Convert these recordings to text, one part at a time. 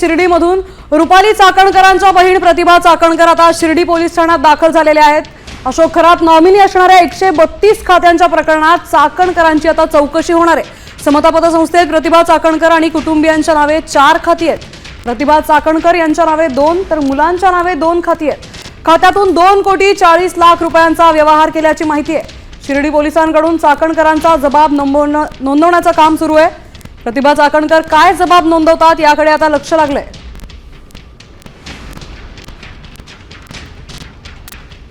शिर्डीमधून रुपाली चाकणकरांच्या बहीण प्रतिभा चाकणकर आता शिर्डी पोलीस ठाण्यात दाखल झालेल्या आहेत। अशोक खरात नॉमिनी असणाऱ्या 132 खात्यांच्या प्रकरणात चाकणकरांची आता चौकशी होणार आहे। समता पतसंस्थेत प्रतिभा चाकणकर आणि कुटुंबियांच्या नावे 4 खाती आहेत। प्रतिभा चाकणकर यांच्या नावे 2 तर मुलांच्या नावे 2 खाती आहेत। खात्यातून 2,40,00,000 रुपयांचा व्यवहार केल्याची माहिती आहे। शिर्डी पोलिसांकडून चाकणकरांचा जबाब नोंदवण्याचं काम सुरू आहे। प्रतिभा चाकणकर काय जबाब नोंदवतात याकडे आता लक्ष लागलंय।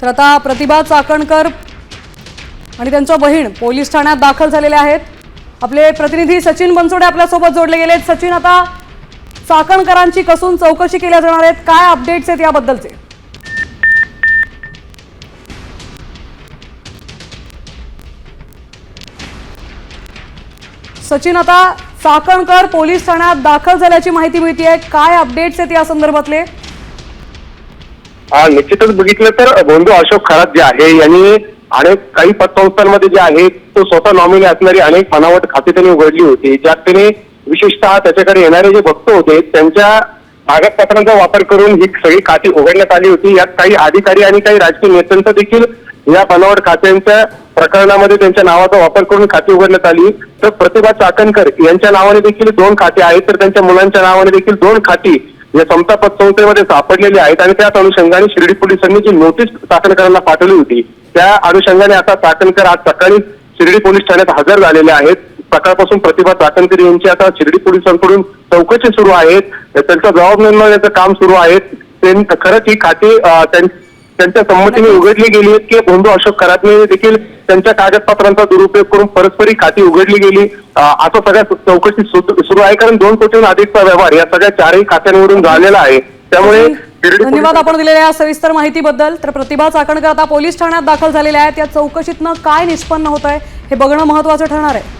तर आता प्रतिभा चाकणकर आणि त्यांच्या बहीण पोलीस ठाण्यात दाखल झालेले आहेत। आपले प्रतिनिधी सचिन बनसोडे आपल्या सोबत जोडले गेलेत। सचिन, आता चाकणकरांची कसून चौकशी केल्या जाणार आहेत, काय अपडेट्स आहेत याबद्दलचे? सचिन, आता चाकणकर पोलीस ठाण्यात दाखल झाल्याची माहिती मिळतेय, काय अपडेट्स आहेत या संदर्भातले? निश्चितच बघितलं तर बंधू अशोक खरात जे आहे यांनी अनेक काही पतसंस्थांमध्ये जे आहे तो स्वतः नॉमिनी असणारी अनेक बनावट खाते त्यांनी उघडली होती, ज्यात त्याने विशेषतः त्याच्याकडे येणारे जे भक्त होते त्यांच्या कागदपत्रांचा वापर करून ही सगळी खाती उघडण्यात आली होती। यात काही अधिकारी आणि काही राजकीय नेत्यांचा देखील या बनावट खात्यांच्या प्रकरणामध्ये त्यांच्या नावाचा वापर करून खाती उघडण्यात आली। तर प्रतिभा चाकणकर यांच्या नावाने देखील 2 खाते आहेत, तर त्यांच्या मुलांच्या नावाने देखील 2 खाती या समता पतसंस्थेमध्ये सापडलेली आहेत। आणि त्याच अनुषंगाने शिर्डी पोलिसांनी जी नोटीस चाकणकरांना पाठवली होती त्या अनुषंगाने आता चाकणकर आज सकाळी शिर्डी पोलीस ठाण्यात हजर झालेले आहेत। सकाळपासून प्रतिभा चाकणकर यांची आता शिर्डी पोलिसांकडून चौकशी सुरू आहे, त्यांचा जबाब नोंदवण्याचं काम सुरू आहे। खरंच ही खाती त्यांच्या संमतीने उघडली गेली आहेत की बंधू अशोक खरातने देखील त्यांच्या कागदपत्रांचा दुरुपयोग करून परस्परी खाती उघडली गेली, असं सगळ्या चौकशी सुरू आहे। कारण 2 कोटीहून अधिकचा व्यवहार या सगळ्या 4ही खात्यांवरून झालेला आहे। त्यामुळे धन्यवाद आपण दिलेल्या सविस्तर माहितीबद्दल। तर प्रतिभा चाकणकर आता पोलीस ठाण्यात दाखल झालेल्या आहेत, या चौकशीतनं काय निष्पन्न होत आहे हे बघणं महत्त्वाचं ठरणार आहे।